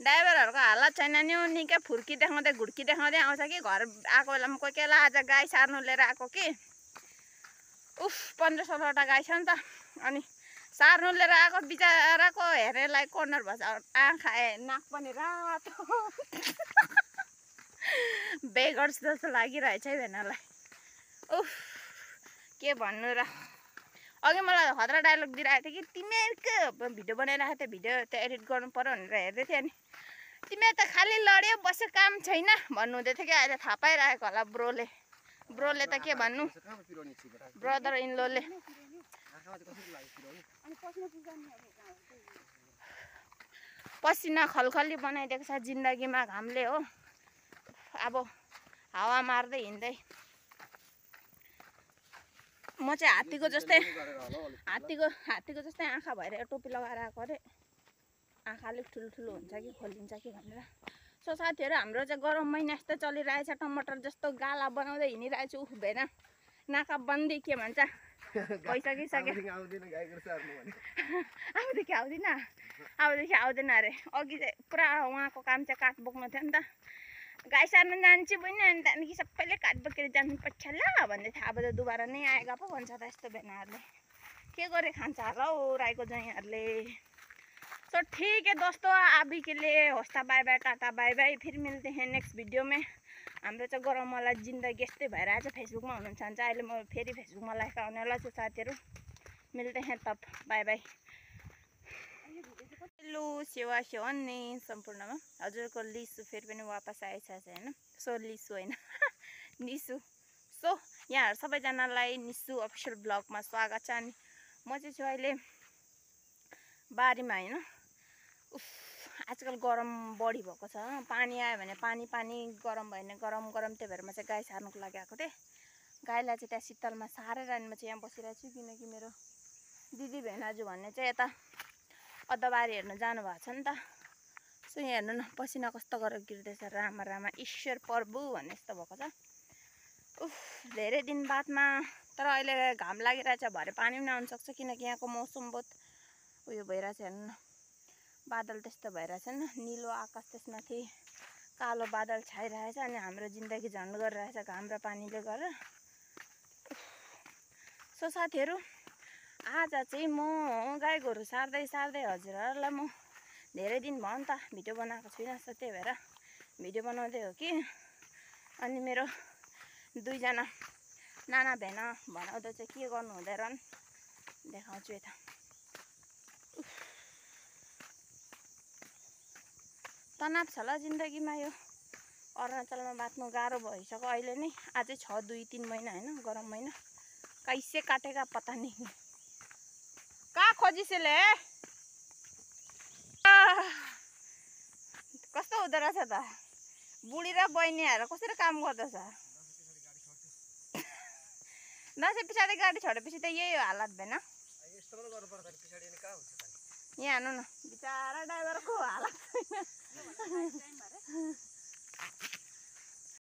ड्राइभरहरूको हालत छैन नि निकै फुर्की देखाउँदै घुड्की देखाउँदै आउँछ कि घर आएको बेलामा कोही कोही बेला आज गाई सार्नु लिएर आएको कि उफ 15-16वटा गाई छ नि त अनि सार्नु लिएर आएको बिचराको हेरेलाई कर्नर भएछ आँखा नाक पनि रातो बेगर्स जस्तो लागिरहेछ है भेनालाई उफ के भन्नु र अघि मलाई खतरा डायलग दिइरहेको थियो कि तिमीहरूको भिडियो बनाइरहेको थियो भिडियो त्यो एडिट गर्नु पर्यो भनेर हेर्दै थियो नि तिमीहरू त खालि लड्यो बस्यो काम छैन भन्नुहुँदै थियो कि अहिले थाहा पाइरहेको होला ब्रोले त के भन्नु ब्रदर इन लोले पसिना खलखली बनाइदिएको छ जिन्दगीमा घामले हो अब हावा मार्दै हिँड्दै म चाहिँ हात्तीको जस्तै आँखा भएर टोपी लगाएर आएको अरे आँखा अलिक ठुलो हुन्छ कि खोलिन्छ कि भनेर सो साथीहरू हाम्रो चाहिँ गरम महिना यस्तो चलिरहेछ टमाटर जस्तो गाला बनाउँदै हिँडिरहेछु उफ भेन नाका बन्दी के भन्छ भइसकिसक्यो अबदेखि आउँदैन अरे अघि चाहिँ पुरा उहाँको काम चाहिँ काठ बोक्नु थियो नि त गाई सार्नु जान्छु बहिनी अनि त्यहाँदेखि सबैले काठ बोकेर जानुपर्छ ल भन्दै थियो अब त दुबारा नै आएगा पो भन्छ त यस्तो भेनाहरूले के गरे खान्छ होला हौ राईको ज्वाइँहरूले सो ठीक है दोस्तों अभी के लिए होस्ता bye bye tata bye bye फिर मिलते हैं नेक्स्ट वीडियो में हाम्रो चाहिँ गरम वाला जिन्दगी यस्तै भएर आज फेसबुकमा हुनुहुन्छ भने चाहिँ अहिले म फेरि फेसबुकमा लाइभ आउनेवाला छु साथीहरू मिलते हैं तब बाय बाय हेलो सेवा सेवन्ने सम्पूर्णमा हजुरको लिसु फेरि पनि वापस आएछ हैन सो लिसु हैन निसु सो यहाँ सबैजनालाई निसु अफिसियल ब्लगमा स्वागत छ अनि म चाहिँ छु अहिले बारीमा हैन उफ आजकल गरम बढी भएको छ पानी आयो भने पानी गरम भयो भने गरम त्यही भएर म चाहिँ गाई सार्नुको लागि आएको थिएँ गाईलाई चाहिँ त्यहाँ शीतलमा सारेर अनि म चाहिँ यहाँ बसिरहेको छु किनकि मेरो दिदी भेनाजु भन्ने चाहिँ यता अदबारी हेर्न जानु भएको छ नि त सो यहाँ हेर्नु न पसिना कस्तो गरेर गिर्दैछ रामा ईश्वर प्रभु भन्ने यस्तो भएको छ उफ धेरै दिन बादमा तर अहिले घाम लागिरहेछ भरे पानी पनि आउन सक्छ किनकि यहाँको मौसम बहुत उयो भइरहेछ हेर्नु न बादल त्यस्तो भइरहेछ नि निलो आकाश त्यसमाथि कालो बादल छाइरहेछ अनि हाम्रो जिन्दगी झन्ड गरिरहेछ घाम र पानीले गरेर सो साथीहरू आज चाहिँ म गाई गोरु सार्दै हजुरहरूलाई म धेरै दिन भयो नि त भिडियो बनाएको छुइनँ सो त्यही भएर भिडियो बनाउँदै हो कि अनि मेरो दुईजना नाना भेना भनाउँदा चाहिँ के गर्नु हुँदै रहन् देखाउँछु यता तनाव छ ल जिन्दगीमा यो अरुणाचलमा बाँच्नु गाह्रो भइसक्यो अहिले नै अझै 6-2-3 महिना हैन गरम महिना कैसे काटेगा पता नहीं कहाँ खोजिसेले कस्तो हुँदो रहेछ त बुढी र बहिनीहरू कसरी काम गर्दछ दसैँ पछाडि गाडी छोडेपछि त यही हो हालत भएन यहाँ हेर्नु न बिचारा ड्राइभरको हालत छैन